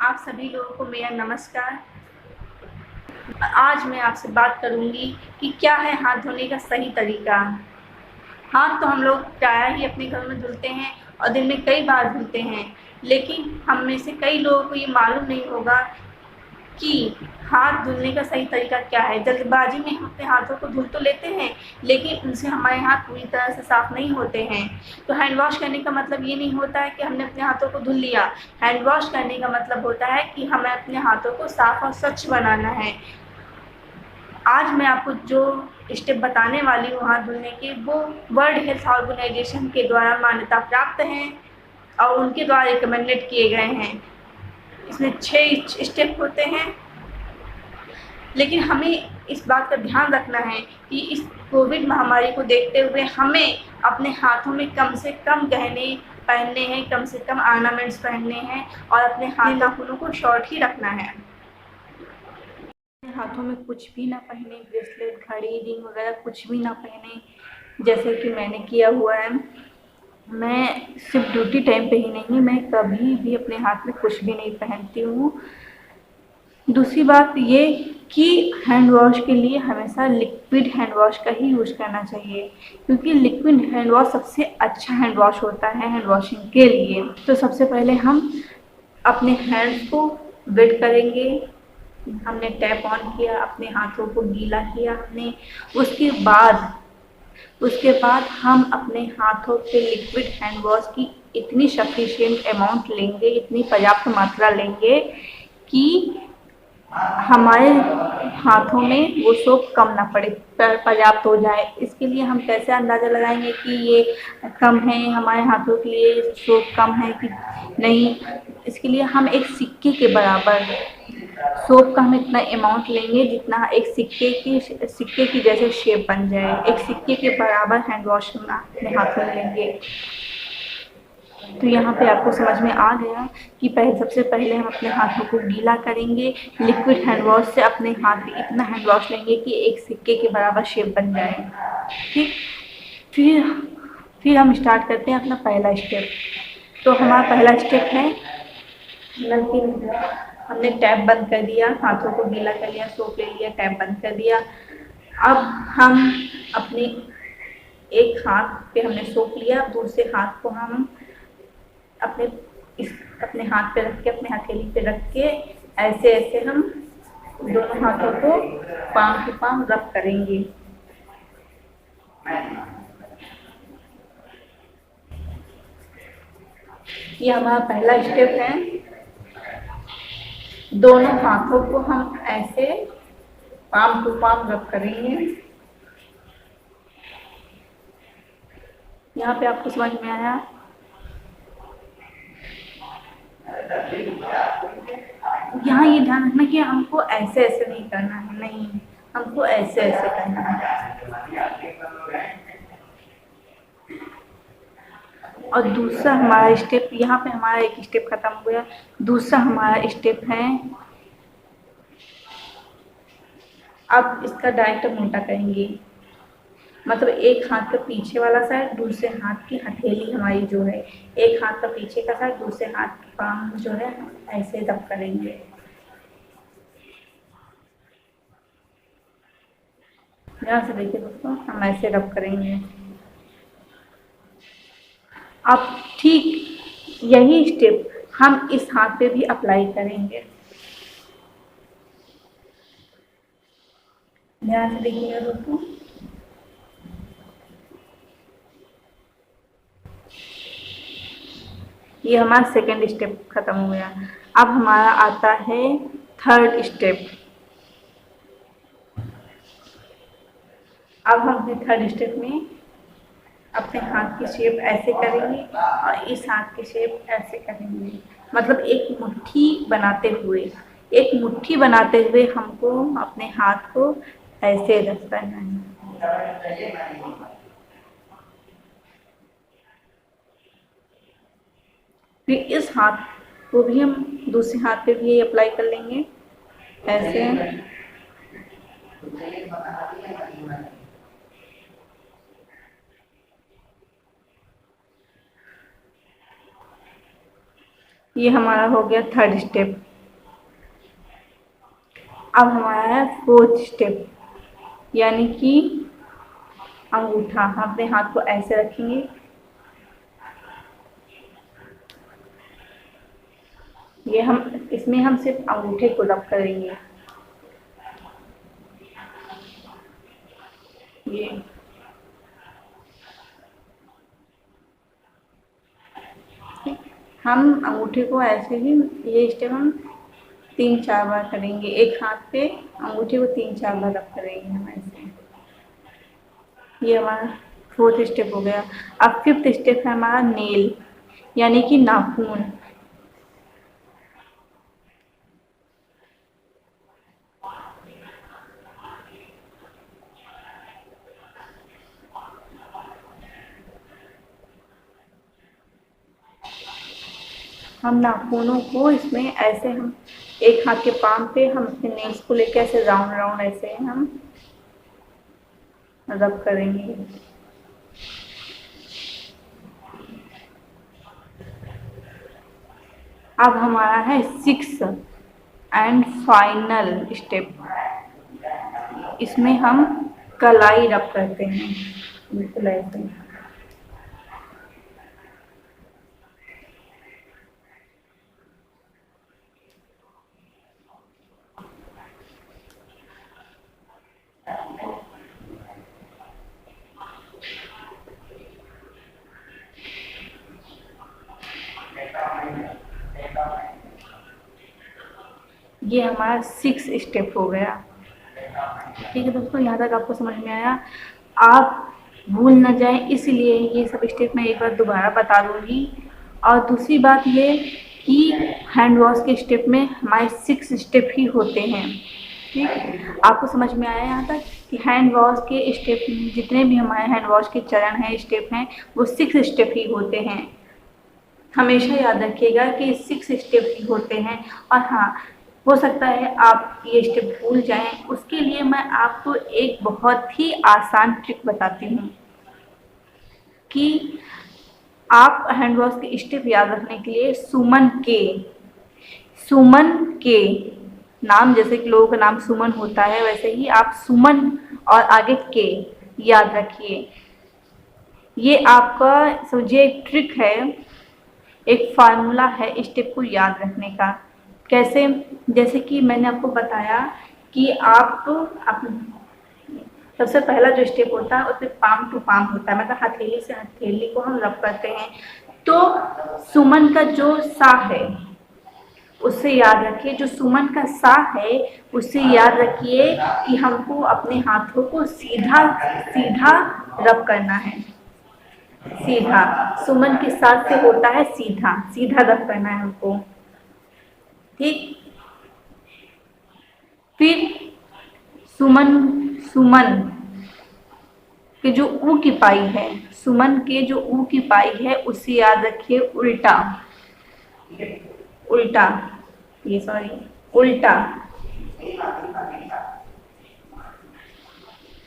आप सभी लोगों को मेरा नमस्कार। आज मैं आपसे बात करूंगी कि क्या है हाथ धोने का सही तरीका। हाथ तो हम लोग प्रायः ही अपने घर में धुलते हैं और दिन में कई बार धुलते हैं, लेकिन हम में से कई लोगों को ये मालूम नहीं होगा कि हाथ धुलने का सही तरीका क्या है। जल्दबाजी में हम अपने हाथों को धुल तो लेते हैं, लेकिन उनसे हमारे हाथ पूरी तरह से साफ नहीं होते हैं। तो हैंड वॉश करने का मतलब ये नहीं होता है कि हमने अपने हाथों को धुल लिया। हैंड वॉश करने का मतलब होता है कि हमें अपने हाथों को साफ और स्वच्छ बनाना है। आज मैं आपको जो स्टेप बताने वाली हूँ हाथ धुलने के, वो वर्ल्ड हेल्थ ऑर्गेनाइजेशन के द्वारा मान्यता प्राप्त हैं और उनके द्वारा रिकमेंडेड किए गए हैं। इसमें 6 स्टेप होते हैं, लेकिन हमें इस बात का ध्यान रखना है कि इस कोविड महामारी को देखते हुए हमें अपने हाथों में कम से कम गहने पहनने हैं, कम से कम ऑर्नामेंट्स पहनने हैं और अपने नाखूनों को शॉर्ट ही रखना है। हाथों में कुछ भी ना पहने, ब्रेसलेट, घड़ी, रिंग वगैरह कुछ भी ना पहने, जैसे कि मैंने किया हुआ है। मैं सिर्फ ड्यूटी टाइम पे ही नहीं, मैं कभी भी अपने हाथ में कुछ भी नहीं पहनती हूँ। दूसरी बात ये कि हैंड वॉश के लिए हमेशा लिक्विड हैंड वॉश का ही यूज़ करना चाहिए, क्योंकि लिक्विड हैंड वॉश सबसे अच्छा हैंड वॉश होता है हैंड वॉशिंग के लिए। तो सबसे पहले हम अपने हैंड्स को वेट करेंगे। हमने टैप ऑन किया, अपने हाथों को गीला किया हमने। उसके बाद हम अपने हाथों पे लिक्विड हैंड वॉश की इतनी सफिशिएंट अमाउंट लेंगे, इतनी पर्याप्त मात्रा लेंगे कि हमारे हाथों में वो सोप कम ना पड़े, पर्याप्त हो जाए। इसके लिए हम कैसे अंदाज़ा लगाएंगे कि ये कम है, हमारे हाथों के लिए सोप कम है कि नहीं। इसके लिए हम एक सिक्के के बराबर सोप का हम इतना अमाउंट लेंगे जितना एक सिक्के की जैसे शेप बन जाए। एक सिक्के के बराबर हैंड वॉश हम अपने हाथों में लेंगे। तो यहाँ पे आपको समझ में आ गया कि सबसे पहले हम अपने हाथों को गीला करेंगे। लिक्विड हैंड वॉश से अपने हाथ में इतना हैंड वॉश लेंगे कि एक सिक्के के बराबर शेप बन जाए। ठीक, फिर हम स्टार्ट करते हैं अपना पहला स्टेप। तो हमारा पहला स्टेप है नलकी। हमने टैप बंद कर दिया, हाथों को गीला कर लिया, सोप ले लिया, टैप बंद कर दिया। अब हम अपने एक हाथ पे हमने सोप लिया, दूसरे हाथ को हम अपने हाथ पे रख के, अपने हथेली पे रख के ऐसे ऐसे हम दोनों हाथों को पाम टू पाम रब करेंगे। ये हमारा पहला स्टेप है। दोनों हाथों को हम ऐसे पाम टू पाम रब करेंगे। यहाँ पे आपको समझ में आया? यहाँ ये ध्यान रखना कि हमको ऐसे ऐसे नहीं करना है, नहीं, हमको ऐसे ऐसे करना है। और दूसरा हमारा स्टेप, यहाँ पे हमारा एक स्टेप खत्म हो गया। दूसरा हमारा स्टेप है, अब इसका डायरेक्ट हम उल्टा करेंगे। मतलब एक हाथ का पीछे वाला साइड, दूसरे हाथ की हथेली हमारी जो है, एक हाथ का पीछे का साइड, दूसरे हाथ की पाम जो है ऐसे रब करेंगे। ध्यान से देखिए दोस्तों, हम ऐसे रब करेंगे। अब ठीक यही स्टेप हम इस हाथ पे भी अप्लाई करेंगे। ध्यान से देखिएगा दोस्तों। ये हमारा सेकेंड स्टेप खत्म हो गया। अब हमारा आता है थर्ड स्टेप। अब हम अपने थर्ड स्टेप में अपने हाथ की शेप ऐसे करेंगे और इस हाथ की शेप ऐसे करेंगे। मतलब एक मुट्ठी बनाते हुए हमको अपने हाथ को ऐसे रख करना है। फिर इस हाथ को भी हम दूसरे हाथ पे भी अप्लाई कर लेंगे ऐसे। ये हमारा हो गया थर्ड स्टेप। अब हमारा है फोर्थ स्टेप, यानी कि अंगूठा। हम अपने हाथ को ऐसे रखेंगे, ये हम इसमें हम सिर्फ अंगूठे को रब करेंगे। ये हम अंगूठे को ऐसे ही, ये स्टेप हम 3-4 बार करेंगे। एक हाथ पे अंगूठे को 3-4 बार रब करेंगे हम ऐसे। ये हमारा फोर्थ स्टेप हो गया। अब फिफ्थ स्टेप है हमारा नेल, यानी कि नाखून। हम नाखूनों को इसमें ऐसे, हम एक हाथ के पाम पे हम अपने नेल्स को लेकर ऐसे राउंड राउंड ऐसे हम रब करेंगे। अब हमारा है सिक्स एंड फाइनल स्टेप, इसमें हम कलाई रब करते हैं, बिल्कुल ऐसे। ये हमारा 6 स्टेप हो गया। ठीक है दोस्तों, यहाँ तक आपको समझ में आया। आप भूल न जाएं, इसलिए ये सब स्टेप मैं एक बार दोबारा बता दूंगी। और दूसरी बात ये कि हैंड वॉश के स्टेप में हमारे 6 स्टेप ही होते हैं। ठीक, आपको समझ में आया यहाँ तक कि हैंड वॉश के स्टेप, जितने भी हमारे हैंड वॉश के चरण हैं, स्टेप हैं, वो 6 स्टेप ही होते हैं। हमेशा याद रखिएगा कि 6 स्टेप ही होते हैं। और हाँ, हो सकता है आप ये स्टेप भूल जाएं, उसके लिए मैं आपको एक बहुत ही आसान ट्रिक बताती हूँ कि आप हैंड वॉश के स्टेप याद रखने के लिए सुमन के नाम, जैसे कि लोगों का नाम सुमन होता है, वैसे ही आप सुमन और आगे के याद रखिए। ये आपका समझिए एक ट्रिक है, एक फार्मूला है स्टेप को याद रखने का। कैसे? जैसे कि मैंने आपको बताया कि आप सबसे पहला जो स्टेप होता है उसमें पाम टू पाम होता है, मतलब हथेली से हथेली को हम रब करते हैं। तो सुमन का जो सा है उससे याद रखिए, जो सुमन का सा है उससे याद रखिए कि हमको अपने हाथों को सीधा सीधा रब करना है। सीधा, सुमन के साथ से होता है सीधा, सीधा रब करना है हमको। ठीक, फिर सुमन के जो ऊ की पाई है, सुमन के जो ऊ की पाई है उससे याद रखिए उल्टा, उल्टा।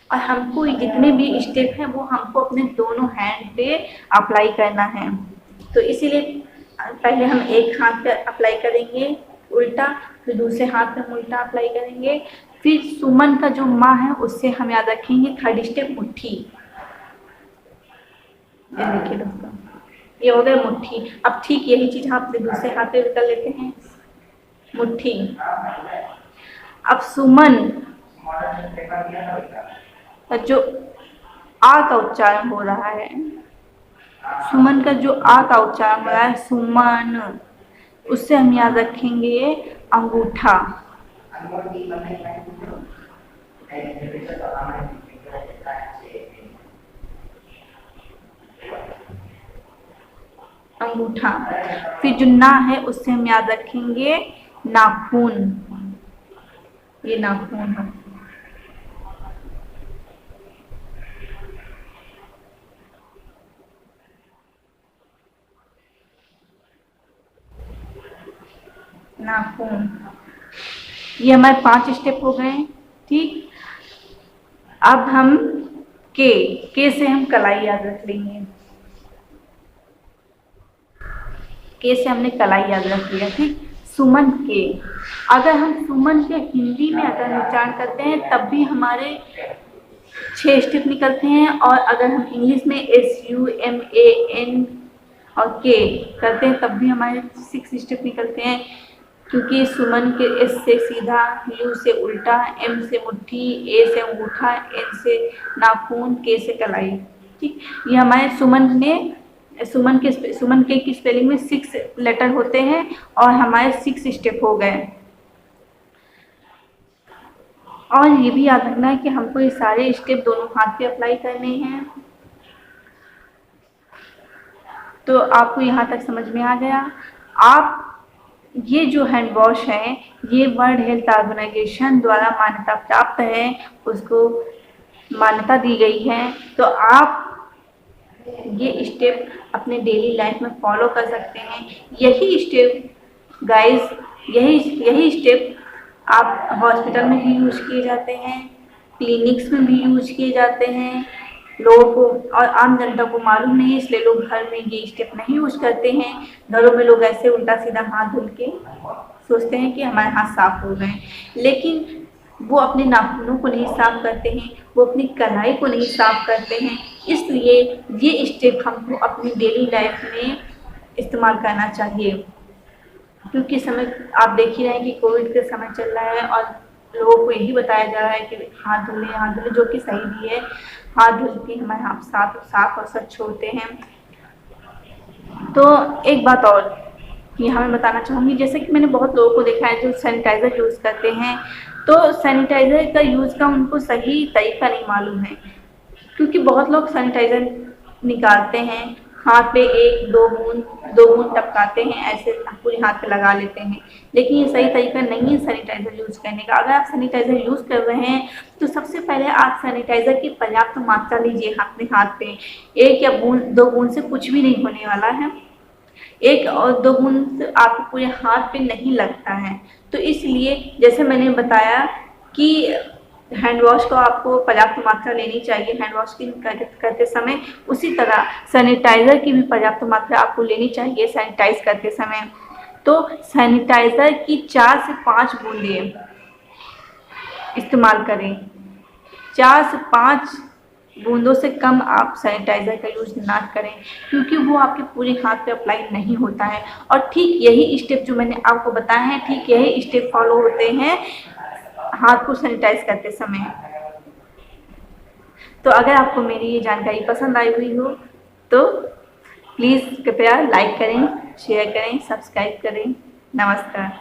और हमको जितने भी स्टेप हैं वो हमको अपने दोनों हैंड पे अप्लाई करना है। तो इसीलिए पहले हम एक हाथ पे अप्लाई करेंगे उल्टा, फिर दूसरे हाथ पे हम उल्टा अप्लाई करेंगे। फिर सुमन का जो माँ है उससे हम याद रखेंगे थर्ड स्टेप मुट्ठी। ये देखिए दोस्तों, ये हो गया मुट्ठी। अब ठीक यही चीज हम अपने दूसरे हाथ पे कर लेते हैं, मुट्ठी। अब सुमन जो आ का उच्चारण हो रहा है, सुमन का जो आ का उच्चारण हो रहा है सुमन, उससे हम याद रखेंगे अंगूठा। अंगूठा। फिर जो ना है उससे हम याद रखेंगे नाखून। ये नाखून है। नाखून। ये हमारे 5 स्टेप हो गए। ठीक, अब हम के से हम कलाई याद रख लेंगे। के से हमने कलाई याद रख लिया। ठीक, सुमन के। अगर हम सुमन के हिंदी में अगर उच्चारण करते हैं तब भी हमारे 6 स्टेप निकलते हैं, और अगर हम इंग्लिश में SUMAN और के करते हैं तब भी हमारे 6 स्टेप निकलते हैं, क्योंकि सुमन के S से सीधा, U से उल्टा, M से मुट्ठी, A से अंगूठा, N से नाखून, K से कलाई। ठीक, ये हमारे सुमन के की स्पेलिंग में 6 लेटर होते हैं और हमारे 6 स्टेप हो गए। और ये भी याद रखना है कि हमको ये सारे स्टेप दोनों हाथ पे अप्लाई करने हैं। तो आपको यहाँ तक समझ में आ गया। आप ये जो हैंड वॉश है ये वर्ल्ड हेल्थ ऑर्गेनाइजेशन द्वारा मान्यता प्राप्त है, उसको मान्यता दी गई है। तो आप ये स्टेप अपने डेली लाइफ में फॉलो कर सकते हैं। यही स्टेप गाइस, यही स्टेप आप हॉस्पिटल में भी यूज किए जाते हैं, क्लिनिक्स में भी यूज किए जाते हैं। लोगों को और आम जनता को मालूम नहीं है, इसलिए लोग घर में ये स्टेप नहीं यूज करते हैं। घरों में लोग ऐसे उल्टा सीधा हाथ धुल के सोचते हैं कि हमारे हाथ साफ हो गए, लेकिन वो अपने नाखूनों को नहीं साफ करते हैं, वो अपनी कलाई को नहीं साफ करते हैं। इसलिए ये स्टेप हमको अपनी डेली लाइफ में इस्तेमाल करना चाहिए, क्योंकि समय आप देख ही रहे हैं कि कोविड का समय चल रहा है और लोगों को यही बताया जा रहा है कि हाथ धुले, जो कि सही भी है। हाथ धुल के हमारे हाथ साफ और स्वच्छ होते हैं। तो एक बात और यहाँ मैं बताना चाहूँगी, जैसे कि मैंने बहुत लोगों को देखा है जो सैनिटाइज़र यूज़ करते हैं, तो सैनिटाइज़र का यूज़ का उनको सही तरीका नहीं मालूम है, क्योंकि बहुत लोग सैनिटाइज़र निकालते हैं, हाथ पे 1-2 बूंद टपकाते हैं, ऐसे पूरे हाथ पे लगा लेते हैं, लेकिन ये सही तरीका नहीं है सैनिटाइज़र यूज़ करने का। अगर आप सैनिटाइज़र यूज़ कर रहे हैं तो सबसे पहले आप सैनिटाइज़र की पर्याप्त मात्रा लीजिए अपने हाथ पे। 1 या 2 बूंद से कुछ भी नहीं होने वाला है। 1 और 2 बूंद आपके पूरे हाथ पे नहीं लगता है। तो इसलिए जैसे मैंने बताया कि हैंड वॉश को आपको पर्याप्त मात्रा लेनी चाहिए हैंड वॉश की करते समय, उसी तरह सैनिटाइज़र की भी पर्याप्त मात्रा आपको लेनी चाहिए सैनिटाइज करते समय। तो सैनिटाइज़र की 4 से 5 बूंदें इस्तेमाल करें। 4 से 5 बूंदों से कम आप सैनिटाइज़र का यूज़ ना करें, क्योंकि वो आपके पूरे हाथ पे अप्लाई नहीं होता है। और ठीक यही स्टेप जो मैंने आपको बताया है, ठीक यही स्टेप फॉलो होते हैं हाथ को सैनिटाइज करते समय। तो अगर आपको मेरी ये जानकारी पसंद आई हुई हो तो प्लीज़ कृपया लाइक करें, शेयर करें, सब्सक्राइब करें। नमस्कार।